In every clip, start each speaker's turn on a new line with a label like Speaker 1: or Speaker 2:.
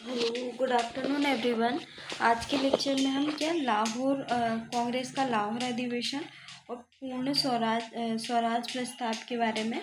Speaker 1: Hello, good afternoon everyone. आज के lecture में हम लाहौर कांग्रेस का लाहौर अधिवेशन और पूर्ण स्वराज प्रस्ताव के बारे में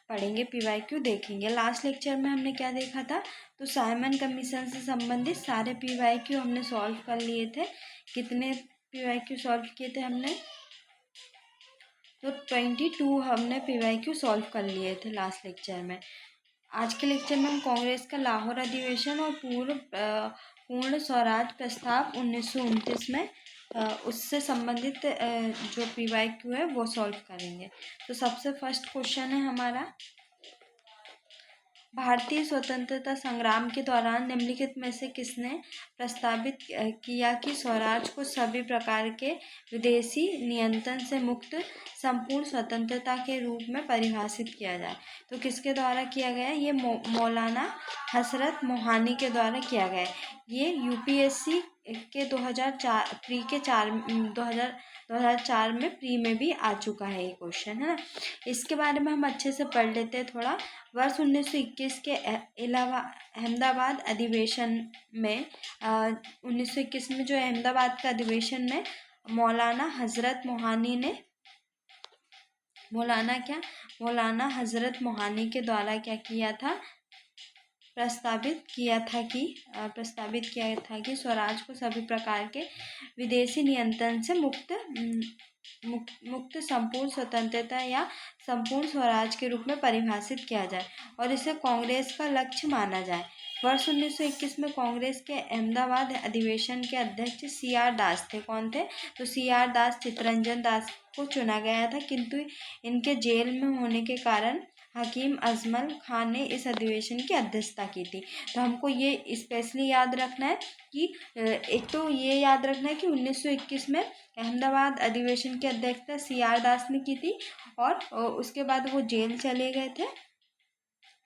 Speaker 1: पढ़ेंगे। पीवाईक्यू देखेंगे। लास्ट लेक्चर में हमने क्या देखा था, तो साइमन कमीशन से संबंधित सारे पीवाईक्यू हमने सॉल्व कर लिए थे। कितने पीवाईक्यू सॉल्व किए थे हमने? तो 22 हमने पीवाईक्यू सॉल्व कर लिए थे लास्ट लेक्चर में। आज के लेक्चर में हम कांग्रेस का लाहौर अधिवेशन और पूर्ण स्वराज प्रस्ताव 1929 में उससे संबंधित जो पीवाईक्यू है वो सॉल्व करेंगे। तो सबसे फर्स्ट क्वेश्चन है हमारा, भारतीय स्वतंत्रता संग्राम के दौरान निम्नलिखित में से किसने प्रस्तावित किया कि स्वराज को सभी प्रकार के विदेशी नियंत्रण से मुक्त संपूर्ण स्वतंत्रता के रूप में परिभाषित किया जाए? तो किसके द्वारा किया गया? ये मौलाना हसरत मोहानी के द्वारा किया गया। ये यूपीएससी के 2004 प्री के 2004 में प्री में भी आ चुका है ये क्वेश्चन, है ना। इसके बारे में हम अच्छे से पढ़ लेते हैं थोड़ा। वर्ष 1921 के अहमदाबाद अधिवेशन में 1921 में जो अहमदाबाद का अधिवेशन में मौलाना हजरत मोहानी के द्वारा क्या किया था? प्रस्तावित किया था कि स्वराज को सभी प्रकार के विदेशी नियंत्रण से मुक्त संपूर्ण स्वतंत्रता या संपूर्ण स्वराज के रूप में परिभाषित किया जाए और इसे कांग्रेस का लक्ष्य माना जाए। वर्ष 1921 में कांग्रेस के अहमदाबाद अधिवेशन के अध्यक्ष CR दास थे। कौन थे? तो CR दास चित्तरंजन दास को चुना गया था, किंतु इनके जेल में होने के कारण हकीम अजमल खान ने इस अधिवेशन की अध्यक्षता की थी। तो हमको ये स्पेशली याद रखना है कि एक तो ये याद रखना है कि 1921 में अहमदाबाद अधिवेशन की अध्यक्षता CR दास ने की थी और उसके बाद वो जेल चले गए थे।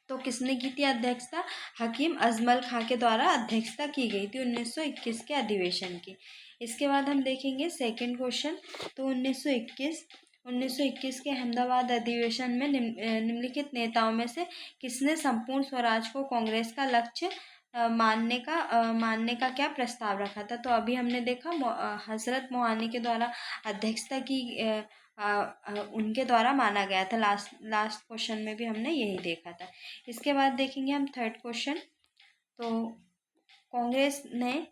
Speaker 1: तो किसने की थी अध्यक्षता? हकीम अजमल खां के द्वारा अध्यक्षता की गई थी 1921 के अधिवेशन की। इसके बाद हम देखेंगे सेकंड क्वेश्चन। तो 1921 के अहमदाबाद अधिवेशन में निम्नलिखित नेताओं में से किसने संपूर्ण स्वराज को कांग्रेस का लक्ष्य मानने का क्या प्रस्ताव रखा था? तो अभी हमने देखा हजरत मोहानी के द्वारा अध्यक्षता की उनके द्वारा माना गया था। लास्ट क्वेश्चन में भी हमने यही देखा था। इसके बाद देखेंगे हम थर्ड क्वेश्चन। तो कांग्रेस ने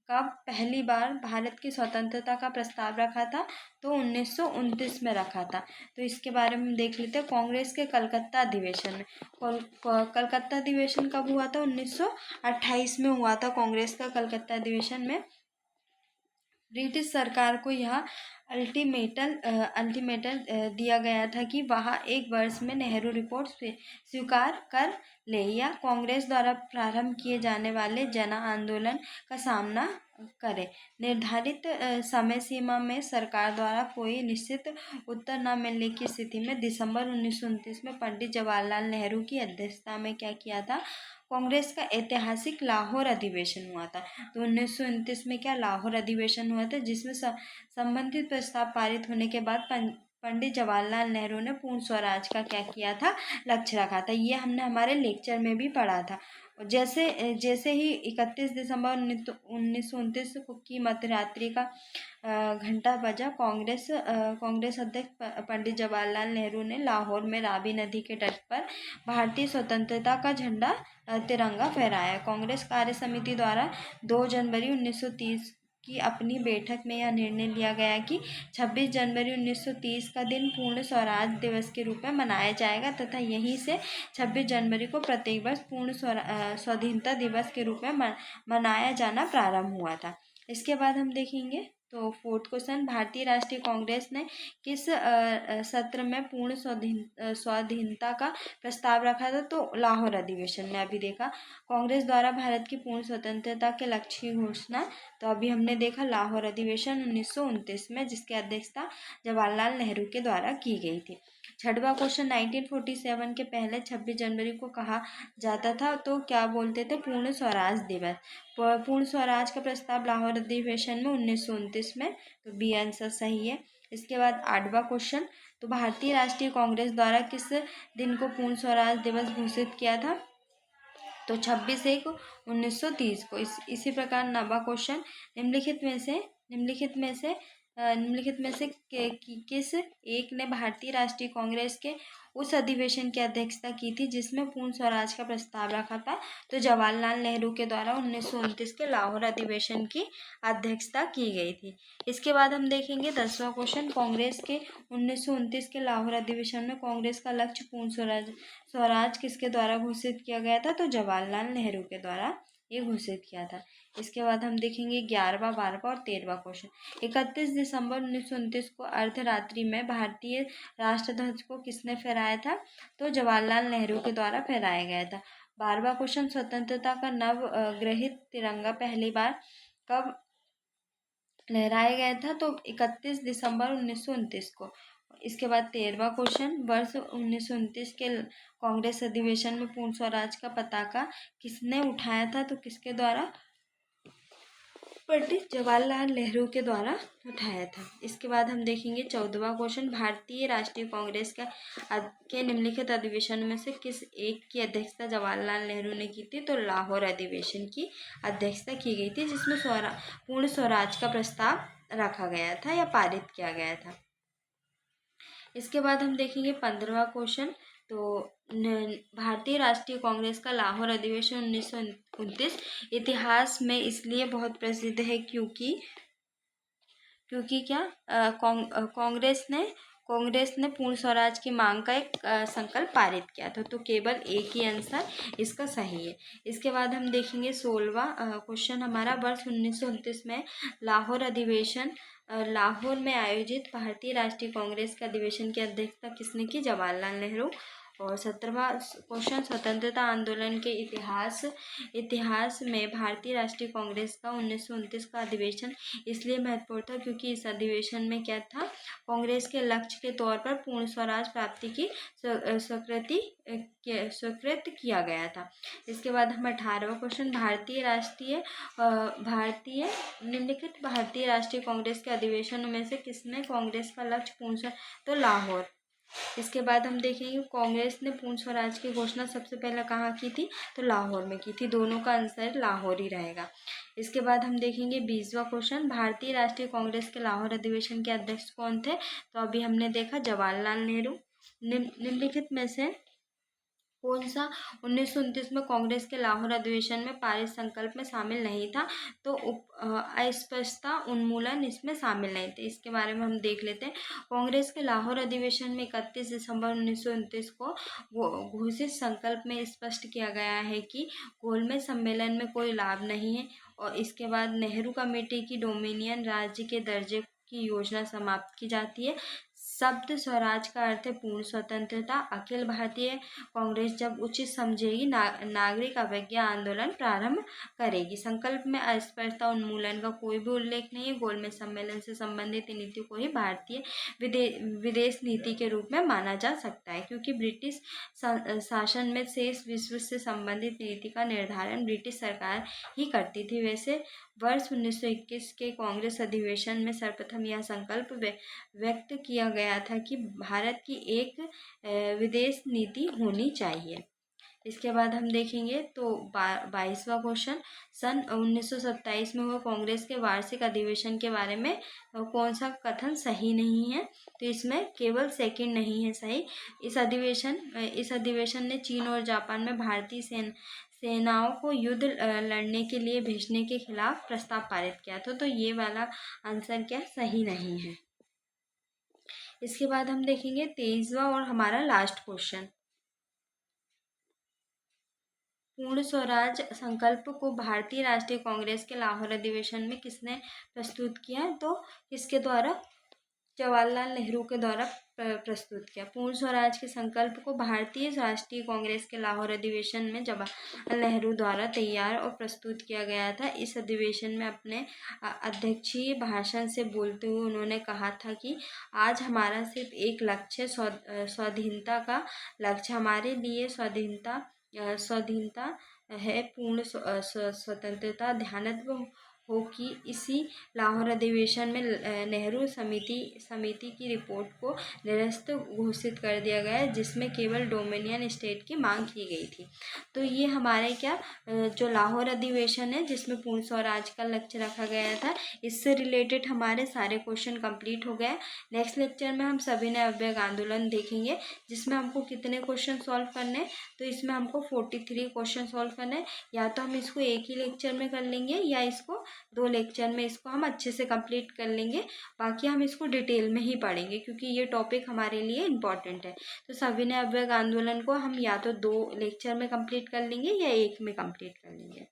Speaker 1: कब पहली बार भारत की स्वतंत्रता का प्रस्ताव रखा था? तो 1929 में रखा था। तो इसके बारे में देख लेते हैं। कांग्रेस के कलकत्ता अधिवेशन में कलकत्ता अधिवेशन कब हुआ था? 1928 में हुआ था कांग्रेस का कलकत्ता अधिवेशन में। ब्रिटिश सरकार को यह अल्टीमेटम दिया गया था कि वह एक वर्ष में नेहरू रिपोर्ट स्वीकार कर ले या कांग्रेस द्वारा प्रारंभ किए जाने वाले जन आंदोलन का सामना करे। निर्धारित समय सीमा में सरकार द्वारा कोई निश्चित उत्तर न मिलने की स्थिति में दिसंबर 1929 में पंडित जवाहरलाल नेहरू की अध्यक्षता में क्या किया था? कांग्रेस का ऐतिहासिक लाहौर अधिवेशन हुआ था। तो 1929 में क्या लाहौर अधिवेशन हुआ था, जिसमें संबंधित प्रस्ताव पारित होने के बाद पंडित जवाहरलाल नेहरू ने पूर्ण स्वराज का क्या किया था? लक्ष्य रखा था। ये हमने हमारे लेक्चर में भी पढ़ा था। जैसे ही 31 दिसंबर 1929 की मध्यरात्रि का घंटा बजा, कांग्रेस अध्यक्ष पंडित जवाहरलाल नेहरू ने लाहौर में रावी नदी के तट पर भारतीय स्वतंत्रता का झंडा तिरंगा फहराया। कांग्रेस कार्य समिति द्वारा 2 जनवरी 1930 की अपनी बैठक में यह निर्णय लिया गया कि 26 जनवरी 1930 का दिन पूर्ण स्वराज दिवस के रूप में मनाया जाएगा तथा यहीं से 26 जनवरी को प्रत्येक वर्ष पूर्ण स्वाधीनता दिवस के रूप में मनाया जाना प्रारंभ हुआ था। इसके बाद हम देखेंगे तो फोर्थ क्वेश्चन, भारतीय राष्ट्रीय कांग्रेस ने किस सत्र में पूर्ण स्वाधीनता का प्रस्ताव रखा था? तो लाहौर अधिवेशन में। अभी देखा कांग्रेस द्वारा भारत की पूर्ण स्वतंत्रता के लक्ष्य की घोषणा, तो अभी हमने देखा लाहौर अधिवेशन 1929 में, जिसकी अध्यक्षता जवाहरलाल नेहरू के द्वारा की गई थी। छठवां क्वेश्चन, 1947 के पहले 26 जनवरी को कहा जाता था तो क्या बोलते थे? पूर्ण स्वराज दिवस। पूर्ण स्वराज का प्रस्ताव लाहौर अधिवेशन में 1929 में। तो बी आंसर सही है। इसके बाद 8वां क्वेश्चन, तो भारतीय राष्ट्रीय कांग्रेस द्वारा किस दिन को पूर्ण स्वराज दिवस घोषित किया था? तो 26/1/1930 को। इसी प्रकार 9वां क्वेश्चन, निम्नलिखित में से किस एक ने भारतीय राष्ट्रीय कांग्रेस के उस अधिवेशन की अध्यक्षता की थी जिसमें पूर्ण स्वराज का प्रस्ताव रखा था? तो जवाहरलाल नेहरू के द्वारा 1929 के लाहौर अधिवेशन की अध्यक्षता की गई थी। इसके बाद हम देखेंगे 10वां क्वेश्चन, कांग्रेस के 1929 के लाहौर अधिवेशन में कांग्रेस का लक्ष्य पूर्ण स्वराज किसके द्वारा घोषित किया गया था? तो जवाहरलाल नेहरू के द्वारा ये घोषित किया था। इसके बाद हम देखेंगे 11वां, 12वां और 13वां क्वेश्चन। 31 दिसंबर 1929 को अर्धरात्रि में भारतीय राष्ट्रध्वज को किसने फहराया था? तो जवाहरलाल नेहरू के द्वारा फहराया गया था। 12वां क्वेश्चन, स्वतंत्रता का नव ग्रहित तिरंगा पहली बार कब लहराया गया था? तो 31 दिसंबर 1929 को। इसके बाद 13वां क्वेश्चन, वर्ष 1929 के कांग्रेस अधिवेशन में पूर्ण स्वराज का पताका किसने उठाया था? तो किसके द्वारा? पंडित जवाहरलाल नेहरू के द्वारा उठाया था। इसके बाद हम देखेंगे 14वां क्वेश्चन, भारतीय राष्ट्रीय कांग्रेस के निम्नलिखित अधिवेशन में से किस एक की अध्यक्षता जवाहरलाल नेहरू ने की थी? तो लाहौर अधिवेशन की अध्यक्षता की गई थी जिसमें पूर्ण स्वराज का प्रस्ताव रखा गया था या पारित किया गया था। इसके बाद हम देखेंगे 15वां क्वेश्चन, तो भारतीय राष्ट्रीय कांग्रेस का लाहौर अधिवेशन 1929 इतिहास में इसलिए बहुत प्रसिद्ध है क्योंकि क्या कांग्रेस ने पूर्ण स्वराज की मांग का एक संकल्प पारित किया था। तो केवल एक ही आंसर इसका सही है। इसके बाद हम देखेंगे 16वां क्वेश्चन हमारा, वर्ष 1929 में लाहौर में आयोजित भारतीय राष्ट्रीय कांग्रेस के अधिवेशन की अध्यक्षता किसने की? जवाहरलाल नेहरू। और 17वां क्वेश्चन, स्वतंत्रता आंदोलन के इतिहास में भारतीय राष्ट्रीय कांग्रेस का 1929 का अधिवेशन इसलिए महत्वपूर्ण था क्योंकि इस अधिवेशन में क्या था? कांग्रेस के लक्ष्य के तौर पर पूर्ण स्वराज प्राप्ति की स्वीकृत किया गया था। इसके बाद हम 18वां क्वेश्चन, निम्नलिखित भारतीय राष्ट्रीय कांग्रेस के अधिवेशनों में से किसने कांग्रेस का लक्ष्य पूर्ण तो लाहौर। इसके बाद हम देखेंगे कांग्रेस ने पूर्ण स्वराज की घोषणा सबसे पहले कहाँ की थी? तो लाहौर में की थी। दोनों का आंसर लाहौर ही रहेगा। इसके बाद हम देखेंगे 20वां क्वेश्चन, भारतीय राष्ट्रीय कांग्रेस के लाहौर अधिवेशन के अध्यक्ष कौन थे? तो अभी हमने देखा जवाहरलाल नेहरू। निम्नलिखित में से कौन सा 1929 में कांग्रेस के लाहौर अधिवेशन में पारित संकल्प में शामिल नहीं था? तो अस्पष्टता उन्मूलन इसमें शामिल नहीं थे। इसके बारे में हम देख लेते हैं। कांग्रेस के लाहौर अधिवेशन में 31 दिसंबर 1929 को घोषित संकल्प में स्पष्ट किया गया है कि गोलमेज सम्मेलन में कोई लाभ नहीं है। और इसके बाद नेहरू कमेटी की डोमिनियन राज्य के दर्जे की योजना समाप्त की जाती है। शब्द स्वराज का अर्थ है पूर्ण स्वतंत्रता। अखिल भारतीय कांग्रेस जब उचित समझेगी नागरिक अवज्ञा आंदोलन प्रारंभ करेगी। संकल्प में अस्पृश्यता उन्मूलन का कोई भी उल्लेख नहीं है। गोलमेज सम्मेलन से संबंधित नीति को ही भारतीय विदेश नीति के रूप में माना जा सकता है क्योंकि ब्रिटिश शासन में शेष विश्व से संबंधित नीति का निर्धारण ब्रिटिश सरकार ही करती थी। वैसे वर्ष 1921 के कांग्रेस अधिवेशन में सर्वप्रथम यह संकल्प व्यक्त किया गया था कि भारत की एक विदेश नीति होनी चाहिए। इसके बाद हम देखेंगे तो 22वां क्वेश्चन, सन 1927 में हुआ कांग्रेस के वार्षिक अधिवेशन के बारे में कौन सा कथन सही नहीं है? तो इसमें केवल सेकंड नहीं है सही। इस अधिवेशन ने चीन और जापान में भारतीय सेनाओं को युद्ध लड़ने के लिए भेजने के खिलाफ प्रस्ताव पारित किया था। तो ये वाला आंसर क्या सही नहीं है। इसके बाद हम देखेंगे 23वां और हमारा लास्ट क्वेश्चन, पूर्ण स्वराज संकल्प को भारतीय राष्ट्रीय कांग्रेस के लाहौर अधिवेशन में किसने प्रस्तुत किया? तो किसके द्वारा? जवाहरलाल नेहरू के द्वारा प्रस्तुत किया। पूर्ण स्वराज के संकल्प को भारतीय राष्ट्रीय कांग्रेस के लाहौर अधिवेशन में जवाहरलाल नेहरू द्वारा तैयार और प्रस्तुत किया गया था। इस अधिवेशन में अपने अध्यक्षीय भाषण से बोलते हुए उन्होंने कहा था कि आज हमारा सिर्फ एक लक्ष्य स्वाधीनता का लक्ष्य, हमारे लिए स्वाधीनता है पूर्ण स्वतंत्रता। ध्यानत्व हो कि इसी लाहौर अधिवेशन में नेहरू समिति की रिपोर्ट को निरस्त घोषित कर दिया गया है, जिसमें केवल डोमिनियन स्टेट की मांग की गई थी। तो ये हमारे जो लाहौर अधिवेशन है, जिसमें पूर्ण स्वराज का लक्ष्य रखा गया था, इससे रिलेटेड हमारे सारे क्वेश्चन कंप्लीट हो गए। नेक्स्ट लेक्चर में हम सविनय अवज्ञा आंदोलन देखेंगे, जिसमें हमको कितने क्वेश्चन सॉल्व करने हैं। तो इसमें हमको 43 क्वेश्चन सॉल्व करने हैं। या तो हम इसको एक ही लेक्चर में कर लेंगे, या इसको 2 लेक्चर में इसको हम अच्छे से कंप्लीट कर लेंगे। बाकी हम इसको डिटेल में ही पढ़ेंगे, क्योंकि ये टॉपिक हमारे लिए इम्पॉर्टेंट है। तो सविनय अवज्ञा आंदोलन को हम या तो 2 लेक्चर में कंप्लीट कर लेंगे, या एक में कंप्लीट कर लेंगे।